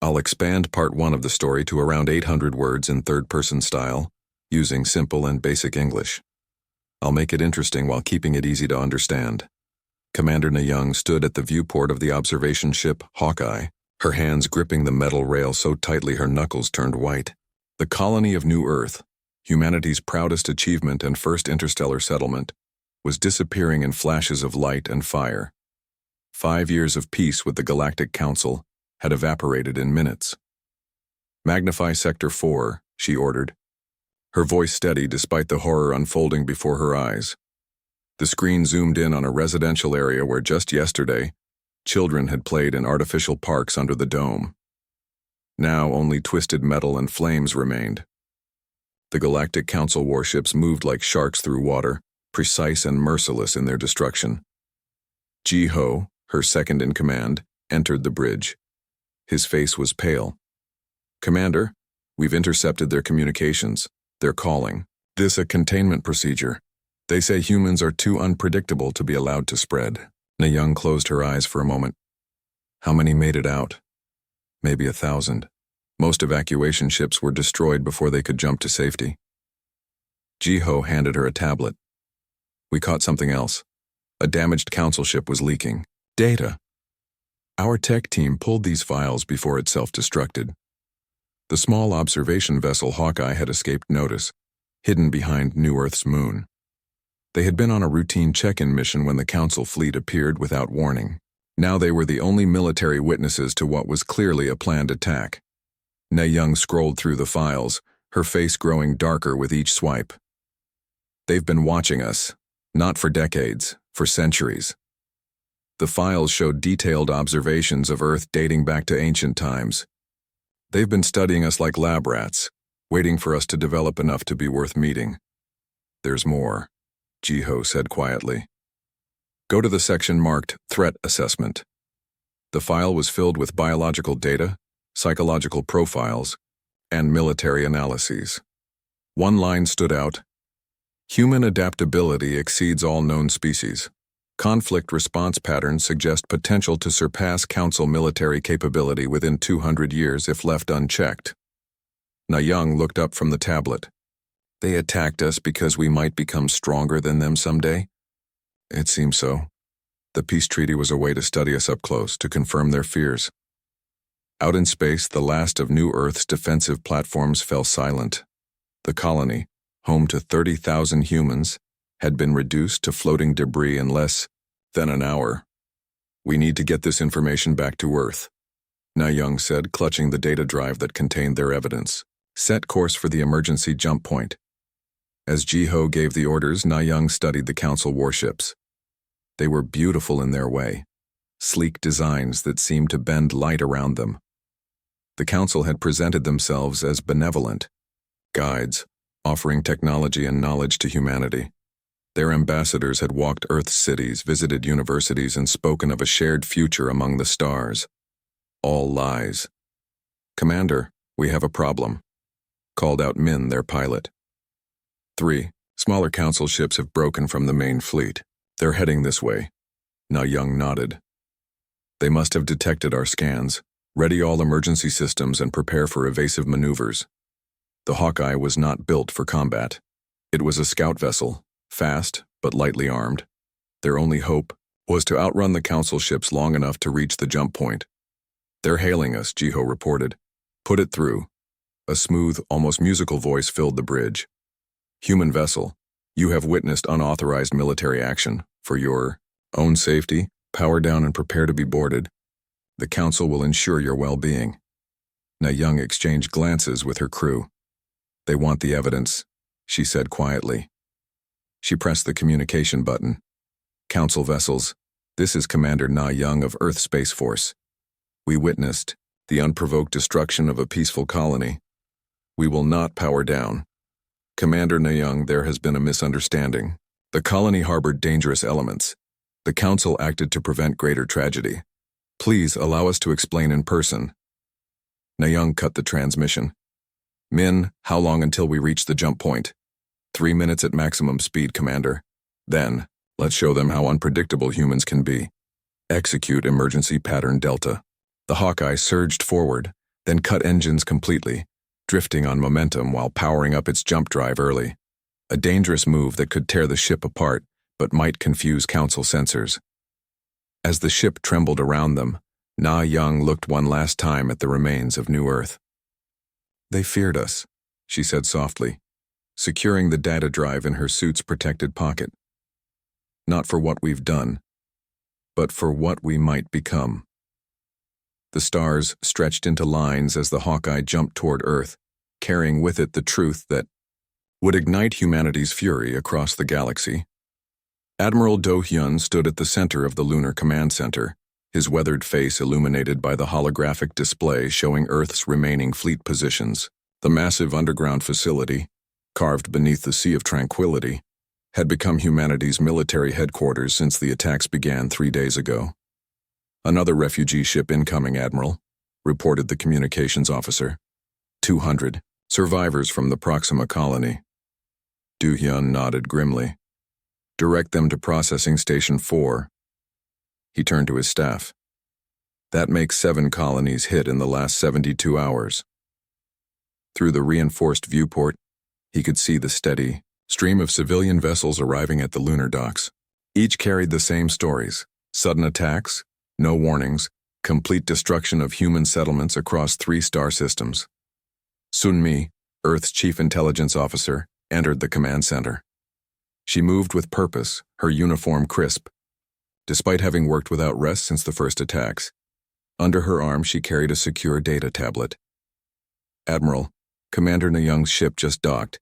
I'll expand part 1 of the story to around 800 words in third-person style, using simple and basic English. I'll make it interesting while keeping it easy to understand. Commander Na-Young stood at the viewport of the observation ship Hawkeye, her hands gripping the metal rail so tightly her knuckles turned white. The colony of New Earth, humanity's proudest achievement and first interstellar settlement, was disappearing in flashes of light and fire. 5 years of peace with the Galactic Council had evaporated in minutes. "Magnify Sector 4, she ordered. Her voice steady despite the horror unfolding before her eyes. The screen zoomed in on a residential area where just yesterday, children had played in artificial parks under the dome. Now only twisted metal and flames remained. The Galactic Council warships moved like sharks through water, precise and merciless in their destruction. Ji-Ho, her second in command, entered the bridge. His face was pale. "Commander, we've intercepted their communications. They're calling. This a containment procedure. They say humans are too unpredictable to be allowed to spread." Na-Young closed her eyes for a moment. How many made it out? Maybe 1,000. Most evacuation ships were destroyed before they could jump to safety. Ji-Ho handed her a tablet. "We caught something else. A damaged council ship was leaking data. Our tech team pulled these files before it self-destructed." The small observation vessel Hawkeye had escaped notice, hidden behind New Earth's moon. They had been on a routine check-in mission when the Council fleet appeared without warning. Now they were the only military witnesses to what was clearly a planned attack. Na-Young scrolled through the files, her face growing darker with each swipe. "They've been watching us, not for decades, for centuries." The files showed detailed observations of Earth dating back to ancient times. "They've been studying us like lab rats, waiting for us to develop enough to be worth meeting." "There's more," Ji-Ho said quietly. "Go to the section marked Threat Assessment." The file was filled with biological data, psychological profiles, and military analyses. One line stood out: "Human adaptability exceeds all known species. Conflict response patterns suggest potential to surpass Council military capability within 200 years if left unchecked." Na-Young looked up from the tablet. "They attacked us because we might become stronger than them someday?" "It seems so. The peace treaty was a way to study us up close, to confirm their fears." Out in space, the last of New Earth's defensive platforms fell silent. The colony, home to 30,000 humans, had been reduced to floating debris in less than an hour. "We need to get this information back to Earth," Na-Young said, clutching the data drive that contained their evidence. "Set course for the emergency jump point." As Ji-Ho gave the orders, Na-Young studied the Council warships. They were beautiful in their way, sleek designs that seemed to bend light around them. The Council had presented themselves as benevolent guides, offering technology and knowledge to humanity. Their ambassadors had walked Earth's cities, visited universities, and spoken of a shared future among the stars. All lies. "Commander, we have a problem," called out Min, their pilot. 3 smaller Council ships have broken from the main fleet. They're heading this way." Na-Young nodded. "They must have detected our scans. Ready all emergency systems and prepare for evasive maneuvers." The Hawkeye was not built for combat. It was a scout vessel, fast but lightly armed. Their only hope was to outrun the Council ships long enough to reach the jump point. "They're hailing us," Ji-Ho reported. "Put it through." A smooth, almost musical voice filled the bridge. "Human vessel, you have witnessed unauthorized military action. For your own safety, power down and prepare to be boarded. The Council will ensure your well-being." Na-Young exchanged glances with her crew. "They want the evidence," she said quietly. She pressed the communication button. "Council vessels, this is Commander Na-Young of Earth Space Force. We witnessed the unprovoked destruction of a peaceful colony. We will not power down. Commander Na-Young, there has been a misunderstanding. The colony harbored dangerous elements. The Council acted to prevent greater tragedy. Please allow us to explain in person." Na-Young cut the transmission. "Min, how long until we reach the jump point?" 3 minutes at maximum speed, Commander. Then, let's show them how unpredictable humans can be. Execute emergency pattern Delta." The Hawkeye surged forward, then cut engines completely, drifting on momentum while powering up its jump drive early. A dangerous move that could tear the ship apart, but might confuse Council sensors. As the ship trembled around them, Na Young looked one last time at the remains of New Earth. "They feared us," she said softly, securing the data drive in her suit's protected pocket. "Not for what we've done, but for what we might become." The stars stretched into lines as the Hawkeye jumped toward Earth, carrying with it the truth that would ignite humanity's fury across the galaxy. Admiral Do Hyun stood at the center of the Lunar Command Center, his weathered face illuminated by the holographic display showing Earth's remaining fleet positions. The massive underground facility, carved beneath the Sea of Tranquility, had become humanity's military headquarters since the attacks began 3 days ago. "Another refugee ship incoming, Admiral," reported the communications officer. 200 survivors from the Proxima colony. Do Hyun nodded grimly. "Direct them to Processing Station 4. He turned to his staff. "That makes 7 colonies hit in the last 72 hours. Through the reinforced viewport, he could see the steady stream of civilian vessels arriving at the lunar docks. Each carried the same stories: sudden attacks, no warnings, complete destruction of human settlements across 3 star systems. Sun-Mi, Earth's chief intelligence officer, entered the command center. She moved with purpose, her uniform crisp, despite having worked without rest since the first attacks. Under her arm, she carried a secure data tablet. "Admiral, Commander Na Young's ship just docked.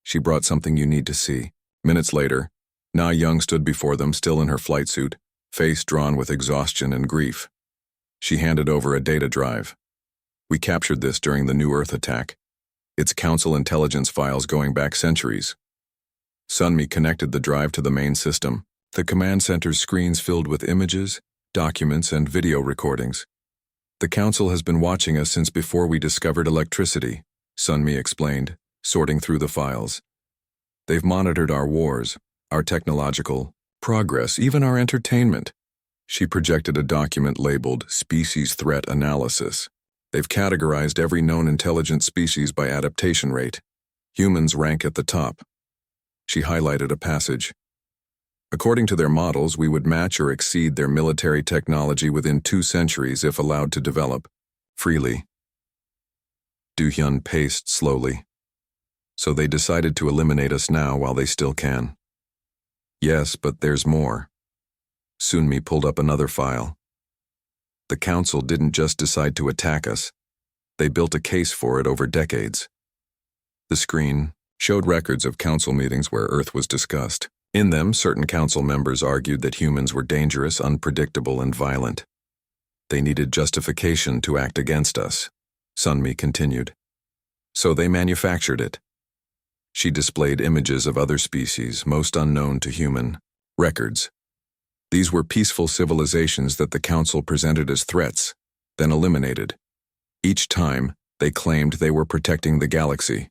She brought something you need to see." Minutes later, Na Young stood before them, still in her flight suit, face drawn with exhaustion and grief. She handed over a data drive. "We captured this during the New Earth attack. It's Council intelligence files going back centuries." Sun-Mi connected the drive to the main system, the command center's screens filled with images, documents, and video recordings. "The Council has been watching us since before we discovered electricity," Sun-Mi explained, sorting through the files. "They've monitored our wars, our technological progress, even our entertainment." She projected a document labeled Species Threat Analysis. "They've categorized every known intelligent species by adaptation rate. Humans rank at the top." She highlighted a passage. "According to their models, we would match or exceed their military technology within 2 centuries if allowed to develop freely." Do Hyun paced slowly. "So they decided to eliminate us now while they still can." "Yes, but there's more." Sun-Mi pulled up another file. "The Council didn't just decide to attack us. They built a case for it over decades." The screen showed records of Council meetings where Earth was discussed. In them, certain Council members argued that humans were dangerous, unpredictable, and violent. "They needed justification to act against us," Sun-Mi continued. "So they manufactured it." She displayed images of other species, most unknown to human records. These were peaceful civilizations that the Council presented as threats, then eliminated. Each time, they claimed they were protecting the galaxy.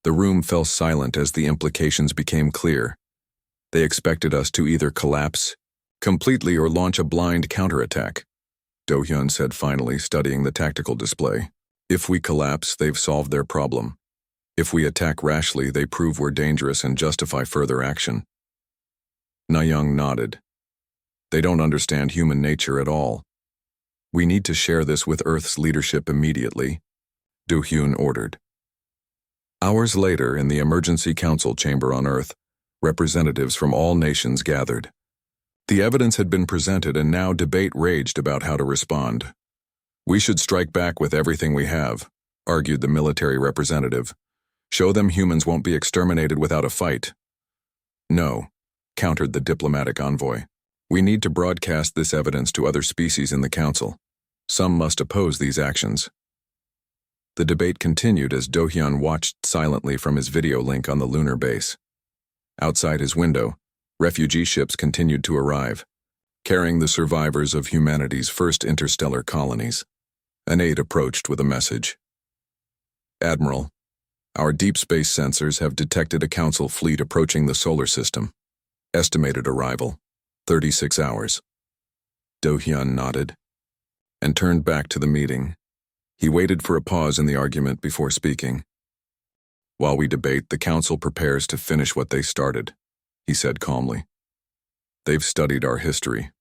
The room fell silent as the implications became clear. They expected us to either collapse completely or launch a blind counterattack, Do Hyun said finally, studying the tactical display. "If we collapse, they've solved their problem. If we attack rashly, they prove we're dangerous and justify further action." Na Young nodded. "They don't understand human nature at all. We need to share this with Earth's leadership immediately," Do Hyun ordered. Hours later, in the Emergency Council chamber on Earth, representatives from all nations gathered. The evidence had been presented and now debate raged about how to respond. "We should strike back with everything we have," argued the military representative. "Show them humans won't be exterminated without a fight." "No," countered the diplomatic envoy. "We need to broadcast this evidence to other species in the Council. Some must oppose these actions." The debate continued as Do Hyun watched silently from his video link on the lunar base. Outside his window, refugee ships continued to arrive, carrying the survivors of humanity's first interstellar colonies. An aide approached with a message. "Admiral, our deep space sensors have detected a Council fleet approaching the solar system. Estimated arrival, 36 hours. Do Hyun nodded and turned back to the meeting. He waited for a pause in the argument before speaking. While we debate, the council prepares to finish what they started, he said calmly. They've studied our history.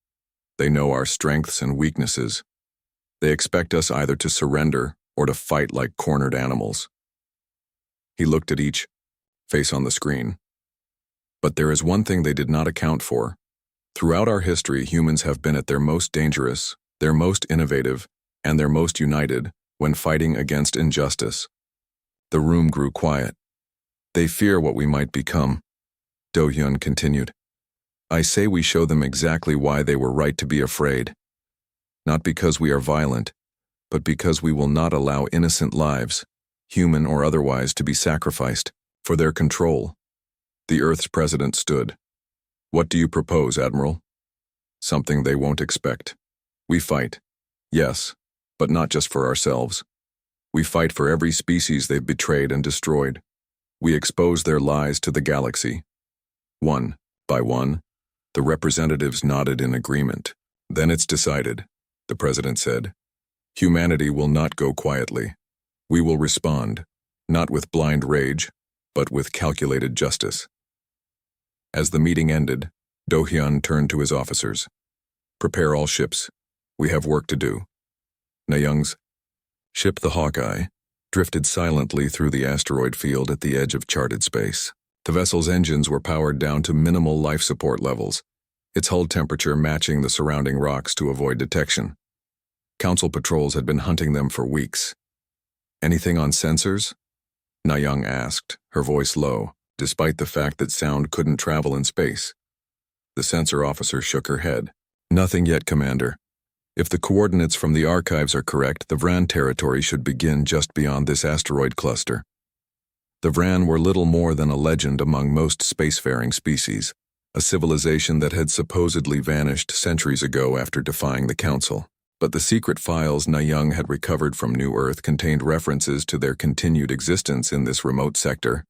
They know our strengths and weaknesses. They expect us either to surrender or to fight like cornered animals. He looked at each face on the screen. But there is one thing they did not account for. Throughout our history, humans have been at their most dangerous, their most innovative, and their most united when fighting against injustice. The room grew quiet. They fear what we might become, Do-hyun continued. I say we show them exactly why they were right to be afraid. Not because we are violent, but because we will not allow innocent lives, human or otherwise, to be sacrificed for their control. The Earth's president stood. What do you propose, Admiral? Something they won't expect. We fight. Yes, but not just for ourselves. We fight for every species they've betrayed and destroyed. We expose their lies to the galaxy. One by one, the representatives nodded in agreement. Then it's decided, the president said. Humanity will not go quietly. We will respond, not with blind rage, but with calculated justice. As the meeting ended, Do-hyun turned to his officers. Prepare all ships. We have work to do. Na-young's ship, the Hawkeye, drifted silently through the asteroid field at the edge of charted space. The vessel's engines were powered down to minimal life support levels, its hull temperature matching the surrounding rocks to avoid detection. Council patrols had been hunting them for weeks. Anything on sensors? Na-young asked, her voice low, despite the fact that sound couldn't travel in space. The sensor officer shook her head. Nothing yet, Commander. If the coordinates from the archives are correct, the Vran territory should begin just beyond this asteroid cluster. The Vran were little more than a legend among most spacefaring species, a civilization that had supposedly vanished centuries ago after defying the Council. But the secret files Na-young had recovered from New Earth contained references to their continued existence in this remote sector.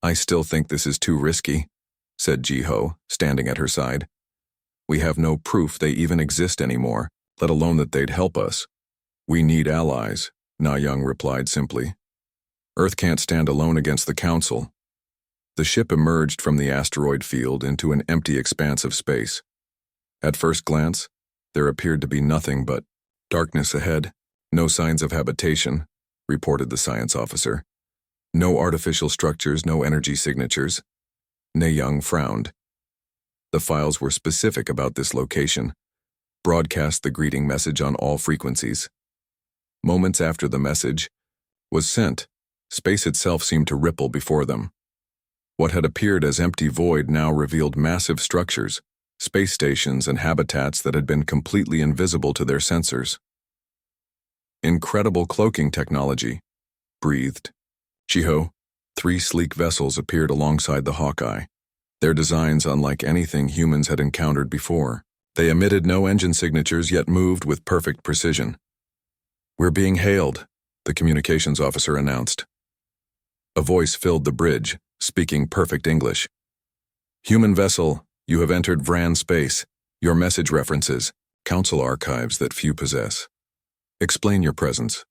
I still think this is too risky, said Ji-ho, standing at her side. We have no proof they even exist anymore, let alone that they'd help us. We need allies, Na-young replied simply. Earth can't stand alone against the Council. The ship emerged from the asteroid field into an empty expanse of space. At first glance, there appeared to be nothing but darkness ahead. No signs of habitation, reported the science officer. No artificial structures, no energy signatures. Na-young frowned. The files were specific about this location. Broadcast the greeting message on all frequencies. Moments after the message was sent, space itself seemed to ripple before them. What had appeared as empty void now revealed massive structures, space stations and habitats that had been completely invisible to their sensors. Incredible cloaking technology, breathed Ji-ho. 3 sleek vessels appeared alongside the Hawkeye, their designs unlike anything humans had encountered before. They emitted no engine signatures yet moved with perfect precision. We're being hailed, the communications officer announced. A voice filled the bridge, speaking perfect English. Human vessel, you have entered Vran space. Your message references Council archives that few possess. Explain your presence.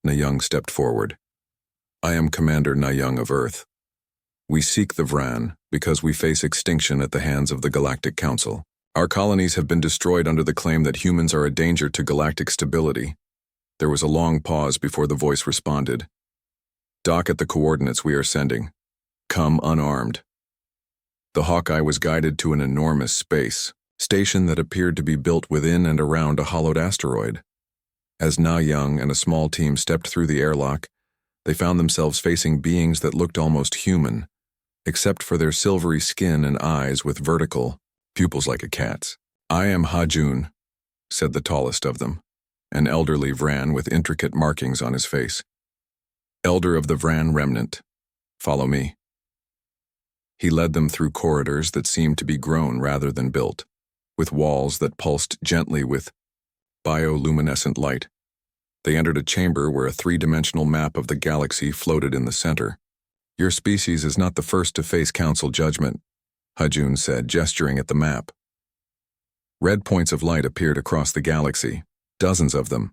Na-young stepped forward. I am Commander Na-young of Earth. We seek the Vran because we face extinction at the hands of the Galactic Council. Our colonies have been destroyed under the claim that humans are a danger to galactic stability. There was a long pause before the voice responded. Dock at the coordinates we are sending. Come unarmed. The Hawkeye was guided to an enormous space station that appeared to be built within and around a hollowed asteroid. As Na-young and a small team stepped through the airlock, they found themselves facing beings that looked almost human, except for their silvery skin and eyes with vertical pupils like a cat's. I am Ha-jun, said the tallest of them, an elderly Vran with intricate markings on his face. Elder of the Vran remnant. Follow me. He led them through corridors that seemed to be grown rather than built, with walls that pulsed gently with bioluminescent light. They entered a chamber where a 3-dimensional map of the galaxy floated in the center. Your species is not the first to face Council judgment, Ha-jun said, gesturing at the map. Red points of light appeared across the galaxy, dozens of them.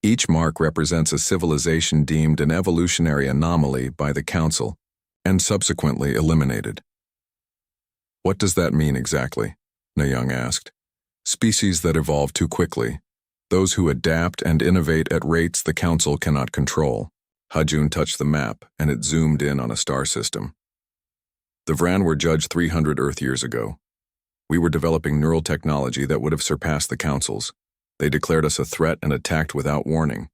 Each mark represents a civilization deemed an evolutionary anomaly by the Council and subsequently eliminated. What does that mean exactly? Na-young asked. Species that evolve too quickly. Those who adapt and innovate at rates the Council cannot control. Ha-Jun touched the map, and it zoomed in on a star system. The Vran were judged 300 Earth years ago. We were developing neural technology that would have surpassed the Council's. They declared us a threat and attacked without warning.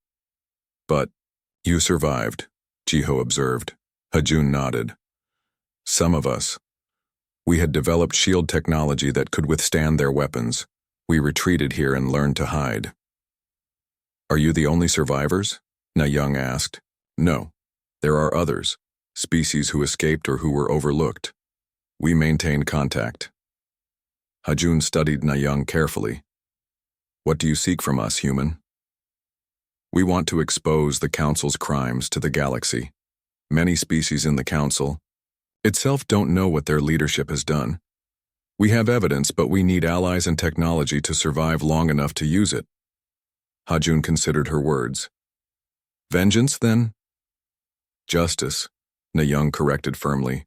But you survived, Jiho observed. Ha-Jun nodded. Some of us. We had developed shield technology that could withstand their weapons. We retreated here and learned to hide. Are you the only survivors? Na-young asked. No. There are others, species who escaped or who were overlooked. We maintain contact. Ha-Jun studied Na-young carefully. What do you seek from us, human? We want to expose the Council's crimes to the galaxy. Many species in the Council itself don't know what their leadership has done. We have evidence, but we need allies and technology to survive long enough to use it. Ha-Jun considered her words. Vengeance, then? Justice, Na-young corrected firmly.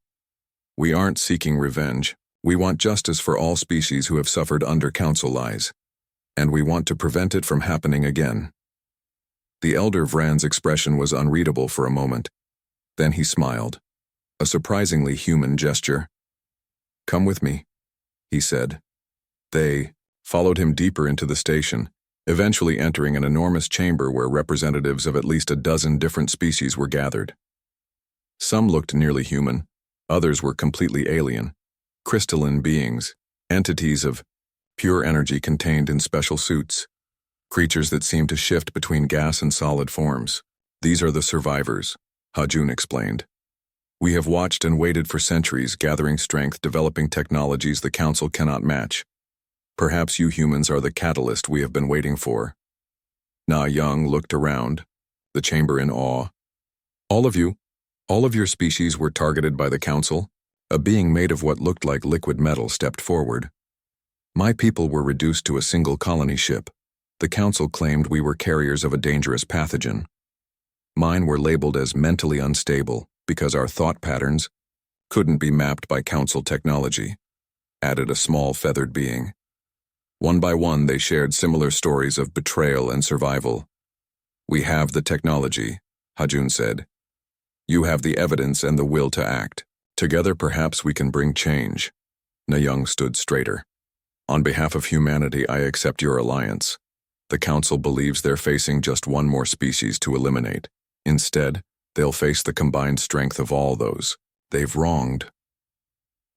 We aren't seeking revenge. We want justice for all species who have suffered under Council lies. And we want to prevent it from happening again. The elder Vran's expression was unreadable for a moment. Then he smiled. A surprisingly human gesture. Come with me, he said. They followed him deeper into the station, eventually entering an enormous chamber where representatives of at least a dozen different species were gathered. Some looked nearly human, others were completely alien, crystalline beings, entities of pure energy contained in special suits, creatures that seemed to shift between gas and solid forms. These are the survivors, Ha-Jun explained. We have watched and waited for centuries, gathering strength, developing technologies the Council cannot match. Perhaps you humans are the catalyst we have been waiting for. Na-young looked around, the chamber in awe. All of your species were targeted by the Council? A being made of what looked like liquid metal stepped forward. My people were reduced to a single colony ship. The Council claimed we were carriers of a dangerous pathogen. Mine were labeled as mentally unstable because our thought patterns couldn't be mapped by Council technology, added a small feathered being. One by one, they shared similar stories of betrayal and survival. We have the technology, Ha-Jun said. You have the evidence and the will to act. Together, perhaps we can bring change. Na-young stood straighter. On behalf of humanity, I accept your alliance. The Council believes they're facing just one more species to eliminate. Instead, they'll face the combined strength of all those they've wronged.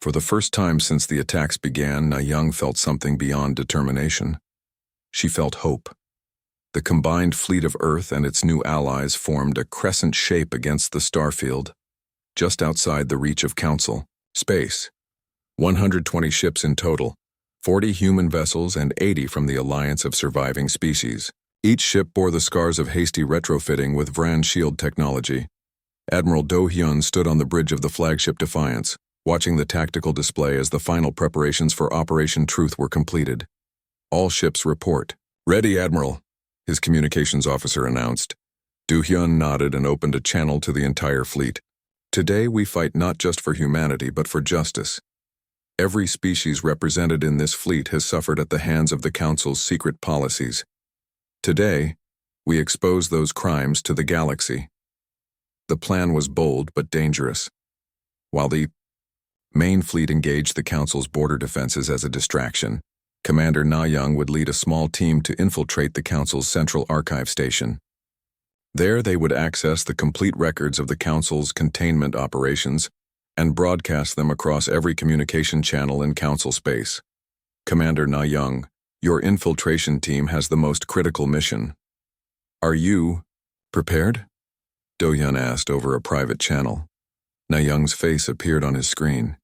For the first time since the attacks began, Na-young felt something beyond determination. She felt hope. The combined fleet of Earth and its new allies formed a crescent shape against the starfield, just outside the reach of Council space. 120 ships in total, 40 human vessels and 80 from the alliance of surviving species. Each ship bore the scars of hasty retrofitting with Vran shield technology. Admiral Do-hyun stood on the bridge of the flagship Defiance, watching the tactical display as the final preparations for Operation Truth were completed. All ships report. Ready, Admiral, his communications officer announced. Do-hyun nodded and opened a channel to the entire fleet. Today we fight not just for humanity but for justice. Every species represented in this fleet has suffered at the hands of the Council's secret policies. Today, we expose those crimes to the galaxy. The plan was bold but dangerous. While the main fleet engaged the Council's border defenses as a distraction, Commander Na-young would lead a small team to infiltrate the Council's central archive station. There they would access the complete records of the Council's containment operations and broadcast them across every communication channel in Council space. Commander Na-young, your infiltration team has the most critical mission. Are you prepared? Do-hyun asked over a private channel. Na-young's face appeared on his screen.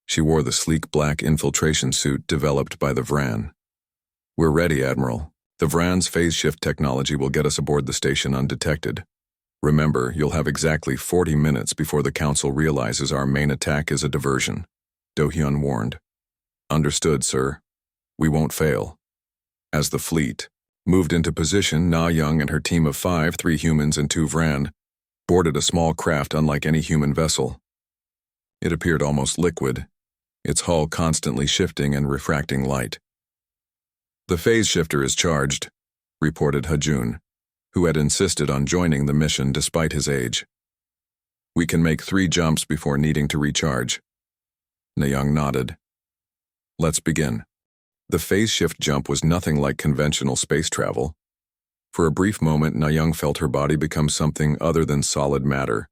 She wore the sleek black infiltration suit developed by the Vran. We're ready, Admiral. The Vran's phase shift technology will get us aboard the station undetected. Remember, you'll have exactly 40 minutes before the Council realizes our main attack is a diversion, Do-hyun warned. Understood, sir. We won't fail. As the fleet, Moved into position, Na Young and her team of 5, 3 humans and 2 Vran, boarded a small craft unlike any human vessel. It appeared almost liquid, its hull constantly shifting and refracting light. "The phase shifter is charged," reported Hajun, who had insisted on joining the mission despite his age. "We can make 3 jumps before needing to recharge." Nayang nodded. "Let's begin." The phase shift jump was nothing like conventional space travel. For a brief moment, Nayang felt her body become something other than solid matter,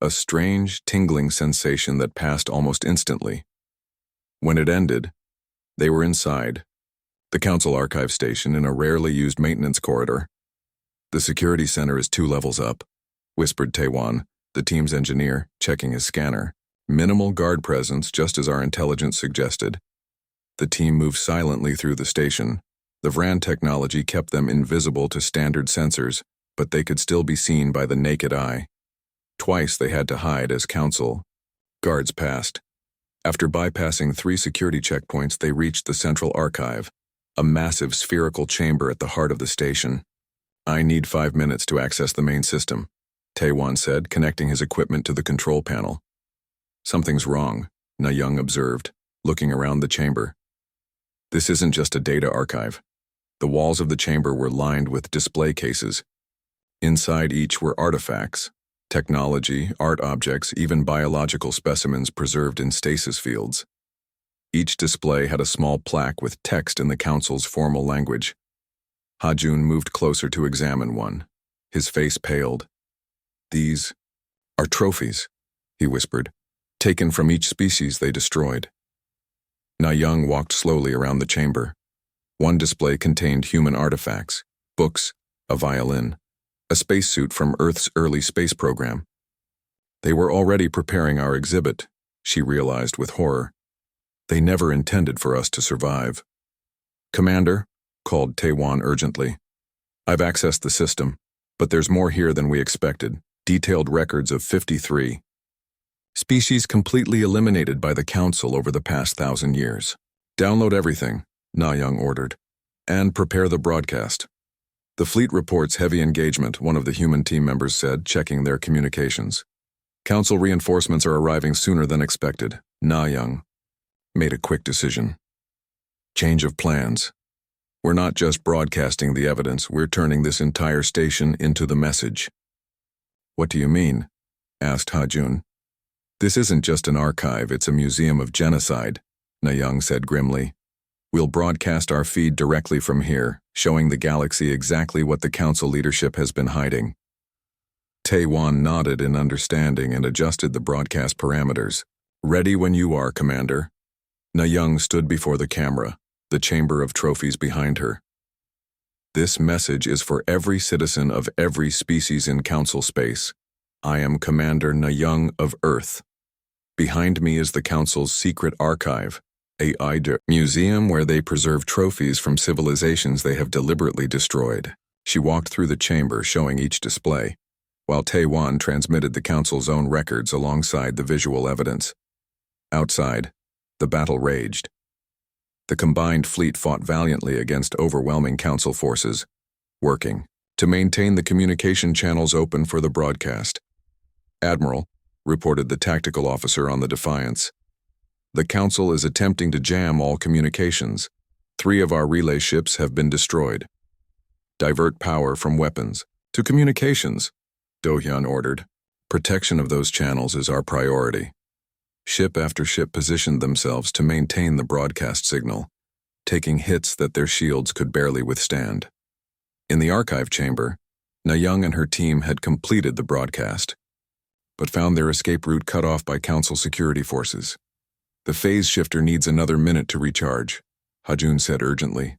a strange, tingling sensation that passed almost instantly. When it ended, they were inside, the Council Archive Station in a rarely used maintenance corridor. "The security center is 2 levels up," whispered Taewan, the team's engineer, checking his scanner. "Minimal guard presence, just as our intelligence suggested." The team moved silently through the station. The Vran technology kept them invisible to standard sensors, but they could still be seen by the naked eye. Twice they had to hide as Council guards passed. After bypassing 3 security checkpoints, they reached the central archive, a massive spherical chamber at the heart of the station. "I need 5 minutes to access the main system," Taewan said, connecting his equipment to the control panel. "Something's wrong," Nayang observed, looking around the chamber. "This isn't just a data archive." The walls of the chamber were lined with display cases. Inside each were artifacts, technology, art objects, even biological specimens preserved in stasis fields. Each display had a small plaque with text in the Council's formal language. Hajun moved closer to examine one. His face paled. "These are trophies," he whispered, "taken from each species they destroyed." Nayang walked slowly around the chamber. One display contained human artifacts, books, a violin, a spacesuit from Earth's early space program. "They were already preparing our exhibit," she realized with horror. "They never intended for us to survive." "Commander," called Taewan urgently, "I've accessed the system, but there's more here than we expected. Detailed records of 53 species completely eliminated by the Council over the past 1,000 years. Download everything," Nayang ordered, "and prepare the broadcast." "The fleet reports heavy engagement," one of the human team members said, checking their communications. "Council reinforcements are arriving sooner than expected." Nayang made a quick decision. "Change of plans. We're not just broadcasting the evidence, we're turning this entire station into the message." "What do you mean?" asked Hajun. "This isn't just an archive, it's a museum of genocide," Nayang said grimly. "We'll broadcast our feed directly from here, showing the galaxy exactly what the Council leadership has been hiding." Taewan nodded in understanding and adjusted the broadcast parameters. "Ready when you are, Commander." Nayang stood before the camera, the chamber of trophies behind her. "This message is for every citizen of every species in Council space. I am Commander Nayang of Earth. Behind me is the Council's secret archive, a museum where they preserve trophies from civilizations they have deliberately destroyed." She walked through the chamber, showing each display, while Taewan transmitted the Council's own records alongside the visual evidence. Outside, the battle raged. The combined fleet fought valiantly against overwhelming Council forces, working to maintain the communication channels open for the broadcast. "Admiral," reported the tactical officer on the Defiance, "the Council is attempting to jam all communications. 3 of our relay ships have been destroyed. Divert power from weapons to communications," Do-hyun ordered. "Protection of those channels is our priority." Ship after ship positioned themselves to maintain the broadcast signal, taking hits that their shields could barely withstand. In the archive chamber, Nayang and her team had completed the broadcast, but found their escape route cut off by Council security forces. "The phase shifter needs another minute to recharge," Hajun said urgently.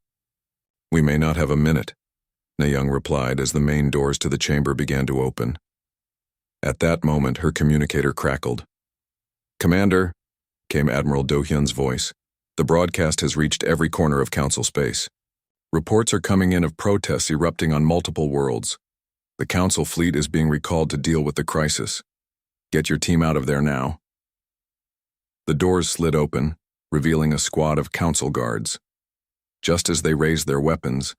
"We may not have a minute," Nayang replied as the main doors to the chamber began to open. At that moment, her communicator crackled. "Commander," came Admiral Do-hyun's voice, "the broadcast has reached every corner of Council space. Reports are coming in of protests erupting on multiple worlds. The Council fleet is being recalled to deal with the crisis. Get your team out of there now." The doors slid open, revealing a squad of Council guards. Just as they raised their weapons,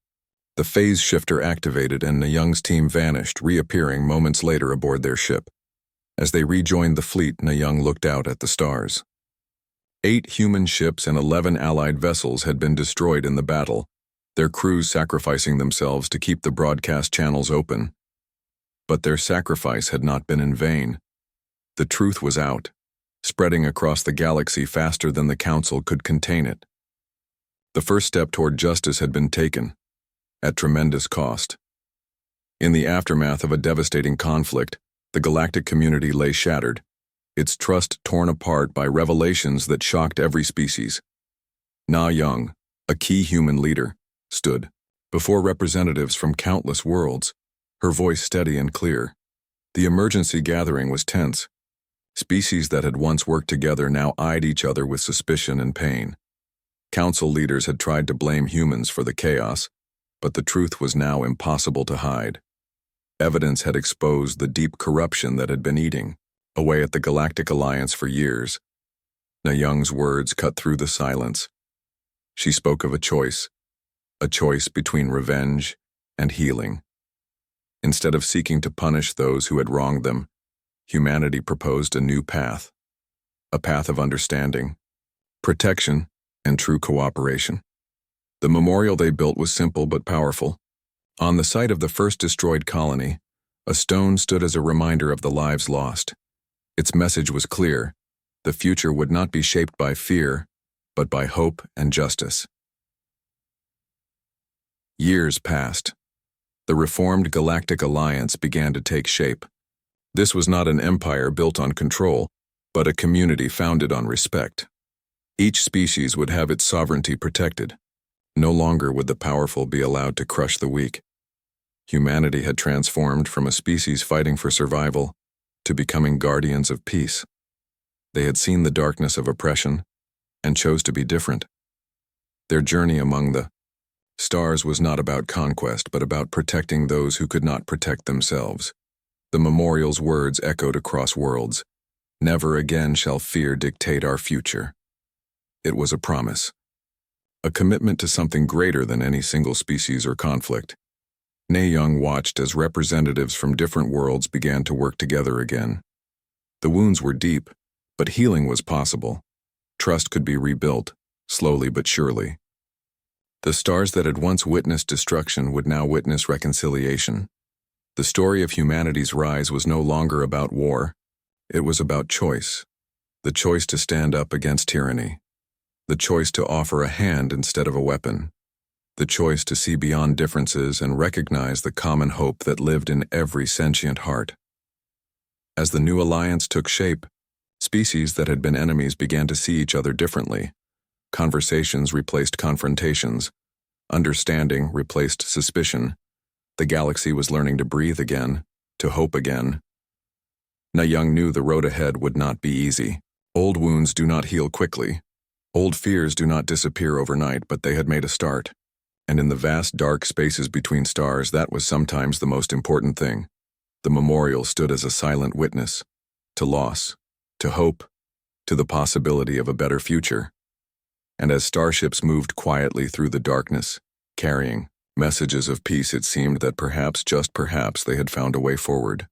The phase shifter activated and Na-Young's team vanished, reappearing moments later aboard their ship. As they rejoined the fleet, Na-Young looked out at the stars. 8 human ships and 11 allied vessels had been destroyed in the battle, their crews sacrificing themselves to keep the broadcast channels open. But their sacrifice had not been in vain. The truth was out, spreading across the galaxy faster than the Council could contain it. The first step toward justice had been taken, at tremendous cost. In the aftermath of a devastating conflict, the galactic community lay shattered, its trust torn apart by revelations that shocked every species. Na-Young, a key human leader, stood before representatives from countless worlds, her voice steady and clear. The emergency gathering was tense. Species that had once worked together now eyed each other with suspicion and pain. Council leaders had tried to blame humans for the chaos, but the truth was now impossible to hide. Evidence had exposed the deep corruption that had been eating away at the Galactic Alliance for years. Na-Young's words cut through the silence. She spoke of a choice between revenge and healing. Instead of seeking to punish those who had wronged them, humanity proposed a new path, a path of understanding, protection, and true cooperation. The memorial they built was simple but powerful. On the site of the first destroyed colony, a stone stood as a reminder of the lives lost. Its message was clear: the future would not be shaped by fear, but by hope and justice. Years passed. The reformed Galactic Alliance began to take shape. This was not an empire built on control, but a community founded on respect. Each species would have its sovereignty protected. No longer would the powerful be allowed to crush the weak. Humanity had transformed from a species fighting for survival to becoming guardians of peace. They had seen the darkness of oppression and chose to be different. Their journey among the stars was not about conquest, but about protecting those who could not protect themselves. The memorial's words echoed across worlds. Never again shall fear dictate our future. It was a promise, a commitment to something greater than any single species or conflict. Na-Young watched as representatives from different worlds began to work together again. The wounds were deep, but healing was possible. Trust could be rebuilt, slowly but surely. The stars that had once witnessed destruction would now witness reconciliation. The story of humanity's rise was no longer about war. It was about choice. The choice to stand up against tyranny. The choice to offer a hand instead of a weapon. The choice to see beyond differences and recognize the common hope that lived in every sentient heart. As the new alliance took shape, species that had been enemies began to see each other differently. Conversations replaced confrontations. Understanding replaced suspicion. The galaxy was learning to breathe again, to hope again. Na-Young knew the road ahead would not be easy. Old wounds do not heal quickly. Old fears do not disappear overnight, but they had made a start. And in the vast dark spaces between stars, that was sometimes the most important thing. The memorial stood as a silent witness to loss, to hope, to the possibility of a better future. And as starships moved quietly through the darkness, carrying messages of peace, it seemed that perhaps, just perhaps, they had found a way forward.